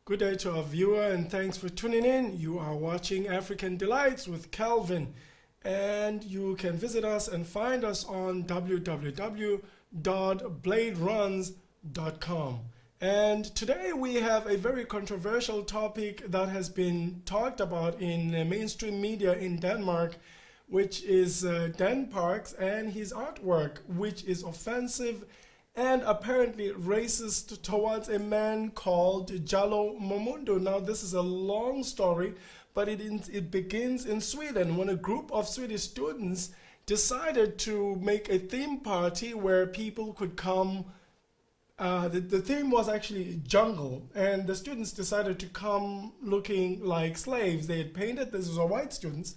Good day to our viewer and thanks for tuning in. You are watching African Delights with Calvin, and you can visit us and find us on www.bladeruns.com. And today we have a very controversial topic that has been talked about in mainstream media in Denmark, which is Dan Parks and his artwork, which is offensive and apparently racist towards a man called Jallow Momondo. Now, this is a long story, but it begins in Sweden when a group of Swedish students decided to make a theme party where people could come. The theme was actually jungle, and the students decided to come looking like slaves. They had painted, this was white students,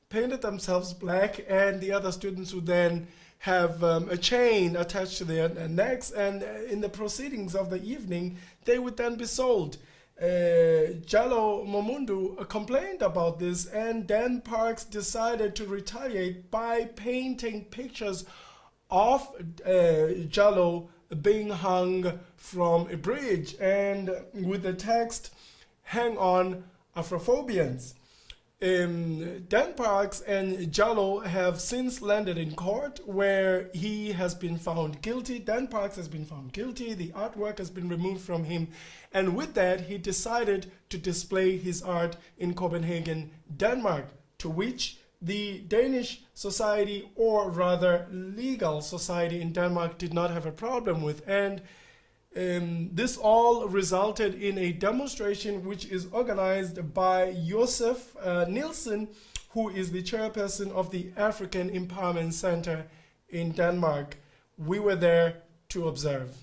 painted themselves black, and the other students would then have a chain attached to their necks, and in the proceedings of the evening, they would then be sold. Jallow Momondo complained about this, and Dan Parks decided to retaliate by painting pictures of Jallow being hung from a bridge, and with the text, "Hang on, Afrophobians." Dan Parks and Jallow have since landed in court where he has been found guilty. Dan Parks has been found guilty, the artwork has been removed from him, and with that he decided to display his art in Copenhagen, Denmark, to which the Danish society, or rather legal society in Denmark, did not have a problem with. And this all resulted in a demonstration which is organized by Josef Nielsen, who is the chairperson of the African Empowerment Center in Denmark. We were there to observe.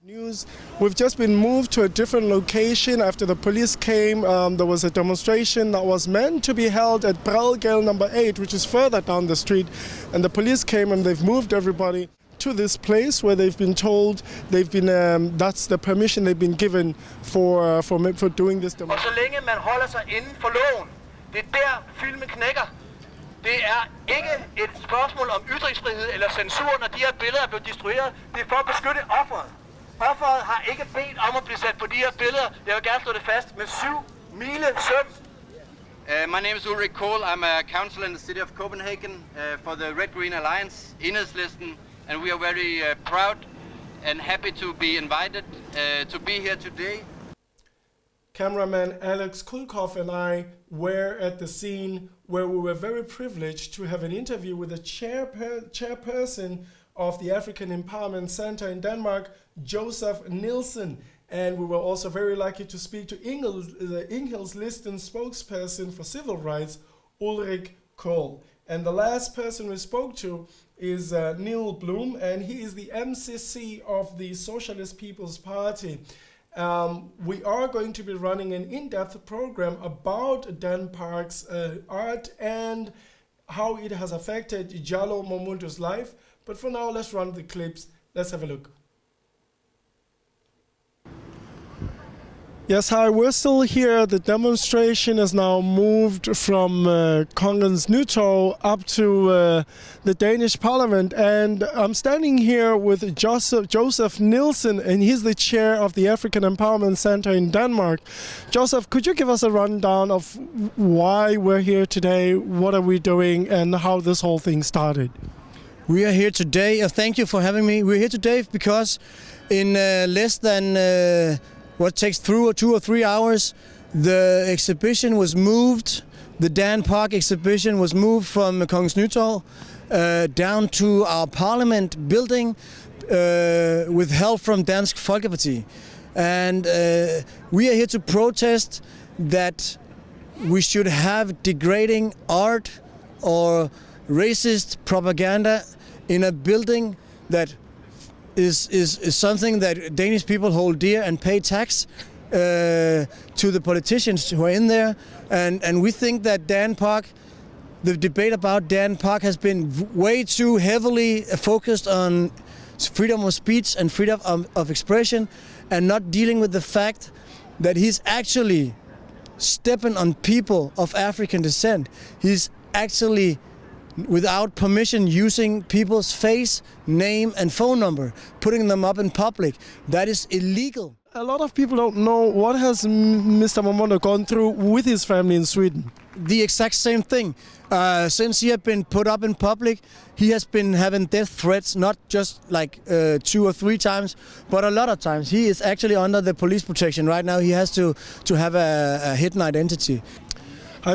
News. We've just been moved to a different location after the police came. There was a demonstration that was meant to be held at Bredgade number 8, which is further down the street, and the police came and they've moved everybody to this place where they've been told that's the permission they've been given for doing this demonstration. Og så længe man holder sig inden for loven, det er der filmen knækker. Det er ikke et spørgsmål om ytringsfrihed eller censur, når de her billeder er blevet destrueret. Det er for at beskytte offeret. Offeret har ikke bedt om at blive sat på de her billeder. Jeg vil gerne slå det fast med 7 mile søm. My name is Ulrik Kohl. I'm a councillor in the city of Copenhagen for the Red Green Alliance, Enhedslisten. And we are very proud and happy to be invited to be here today. Cameraman Alex Kulkov and I were at the scene where we were very privileged to have an interview with the chairperson of the African Empowerment Center in Denmark, Josef Nielsen. And we were also very lucky to speak to Enhedslisten spokesperson for civil rights, Ulrik Kohl. And the last person we spoke to is Neil Bloom, and he is the MCC of the Socialist People's Party. We are going to be running an in-depth program about Dan Parks' art and how it has affected Jallow Momondo's life. But for now, let's run the clips. Let's have a look. Yes, hi, we're still here. The demonstration has now moved from Kongens Nytorv up to the Danish Parliament, and I'm standing here with Josef Nielsen, and he's the chair of the African Empowerment Center in Denmark. Josef, could you give us a rundown of why we're here today, what are we doing, and how this whole thing started? We are here today, thank you for having me. We're here today because in less than what takes through 2 or 3 hours, the exhibition was moved. The Dan Park exhibition was moved from Kongens Nytorv down to our parliament building with help from Dansk Folkeparti. And we are here to protest that we should have degrading art or racist propaganda in a building that is something that Danish people hold dear and pay tax to the politicians who are in there. And we think that Dan Park, the debate about Dan Park has been way too heavily focused on freedom of speech and freedom of expression, and not dealing with the fact that he's actually stepping on people of African descent. He's actually, without permission, using people's face, name and phone number, putting them up in public. That is illegal. a lot of people don't know what has Mr. Momondo gone through with his family in Sweden. The exact same thing. Since he had been put up in public, he has been having death threats, not just like 2 or 3 times, but a lot of times. He is actually under the police protection right now. He has to have a hidden identity.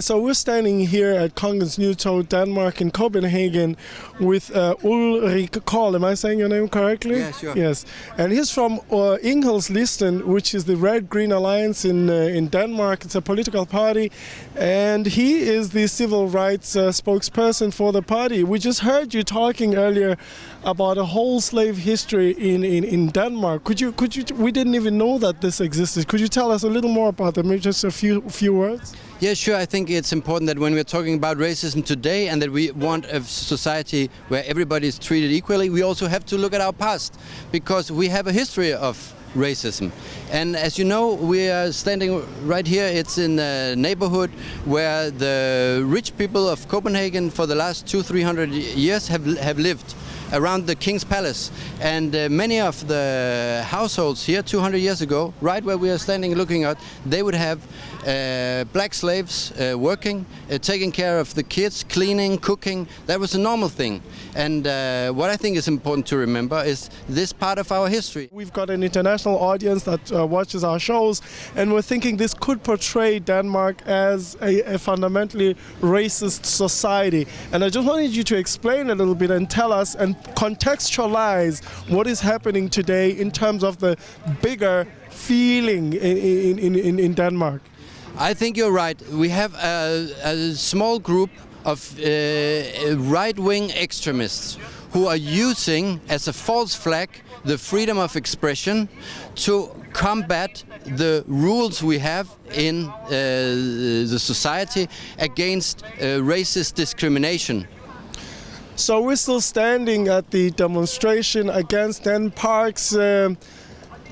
So we're standing here at Kongens Nytorv, Denmark, in Copenhagen, with Ulrik Kohl. Am I saying your name correctly? Yeah, sure. Yes, and he's from Enhedslisten, which is the Red Green Alliance in Denmark. It's a political party, and he is the civil rights spokesperson for the party. We just heard you talking earlier about a whole slave history in Denmark. Could you? We didn't even know that this existed. Could you tell us a little more about that? Maybe just a few words. Yeah, sure. I think it's important that when we're talking about racism today and that we want a society where everybody is treated equally, we also have to look at our past, because we have a history of racism. And as you know, we are standing right here. It's in a neighborhood where the rich people of Copenhagen for the last 200-300 years have lived, around the King's Palace. And many of the households here 200 years ago, right where we are standing looking at, they would have black slaves working, taking care of the kids, cleaning, cooking. That was a normal thing. And what I think is important to remember is this part of our history. We've got an international audience that watches our shows, and we're thinking this could portray Denmark as a fundamentally racist society. And I just wanted you to explain a little bit and tell us and contextualize what is happening today in terms of the bigger feeling in Denmark. I think you're right. We have a small group of right-wing extremists who are using as a false flag the freedom of expression to combat the rules we have in the society against racist discrimination. So we're still standing at the demonstration against Denmark's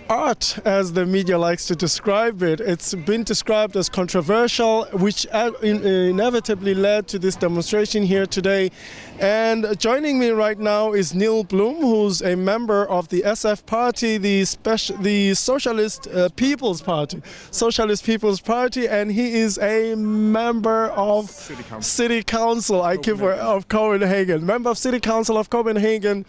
art, as the media likes to describe it. It's been described as controversial, which inevitably led to this demonstration here today. And joining me right now is Neil Blum, who's a member of the SF Party, the Socialist People's Party. Socialist People's Party, and he is a member of City Council of Copenhagen. Member of City Council of Copenhagen.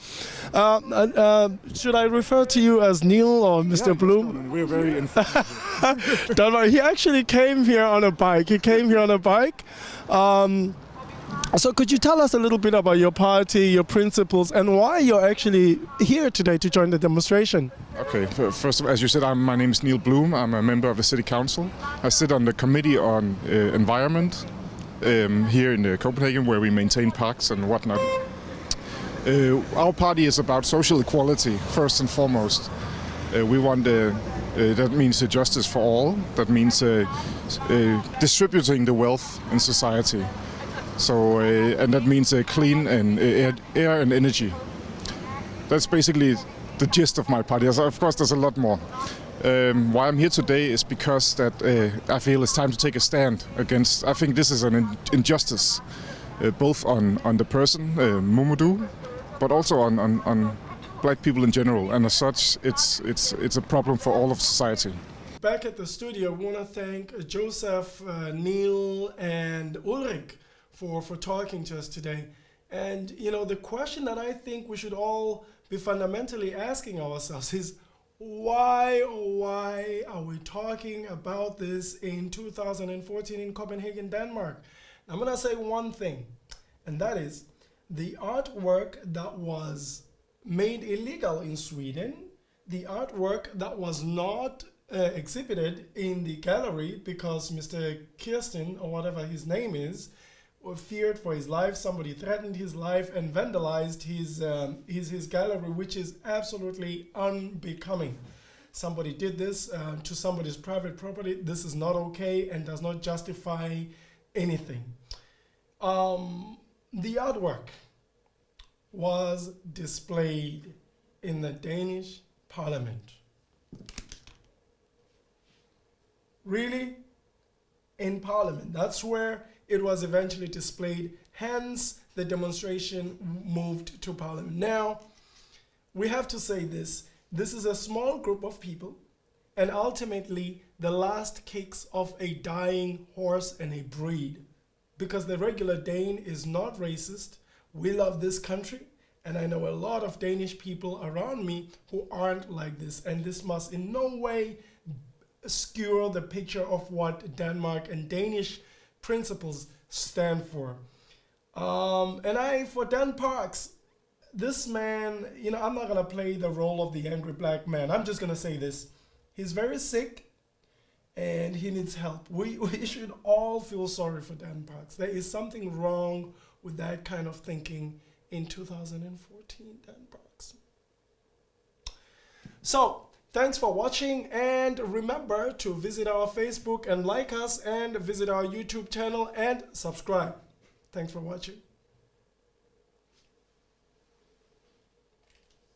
Should I refer to you as Neil or Mr. Blum? We're very informed. Don't worry. He actually came here on a bike. So could you tell us a little bit about your party, your principles, and why you're actually here today to join the demonstration? Okay, first of all, as you said, my name is Neil Blum. I'm a member of the City Council. I sit on the Committee on Environment here in Copenhagen, where we maintain parks and whatnot. Our party is about social equality, first and foremost. We want that means justice for all. That means distributing the wealth in society. So, and that means clean and air and energy. That's basically the gist of my party. Of course, there's a lot more. Why I'm here today is because that I feel it's time to take a stand against. I think this is an injustice, both on the person Momondo, but also on black people in general. And as such, it's a problem for all of society. Back at the studio, we want to thank Joseph, Neil, and Ulrik for talking to us today. And you know, the question that I think we should all be fundamentally asking ourselves is why are we talking about this in 2014 in Copenhagen, Denmark? I'm gonna say one thing, and that is the artwork that was made illegal in Sweden, the artwork that was not exhibited in the gallery because Mr. Kirsten, or whatever his name is, feared for his life. Somebody threatened his life and vandalized his gallery, which is absolutely unbecoming. Somebody did this to somebody's private property. This is not okay and does not justify anything. The artwork was displayed in the Danish Parliament. Really? In Parliament. That's where it was eventually displayed. Hence, the demonstration moved to Parliament. Now, we have to say this. This is a small group of people. and ultimately the last kicks of a dying horse and a breed. Because the regular Dane is not racist. We love this country, and I know a lot of Danish people around me who aren't like this, and this must in no way skewer the picture of what Denmark and Danish principles stand for. For Dan Parks, this man, I'm not gonna play the role of the angry black man. I'm just gonna say this. He's very sick and he needs help. We should all feel sorry for Dan Parks. There is something wrong with that kind of thinking in 2014, Dan Parks. So, thanks for watching, and remember to visit our Facebook and like us, and visit our YouTube channel and subscribe. Thanks for watching.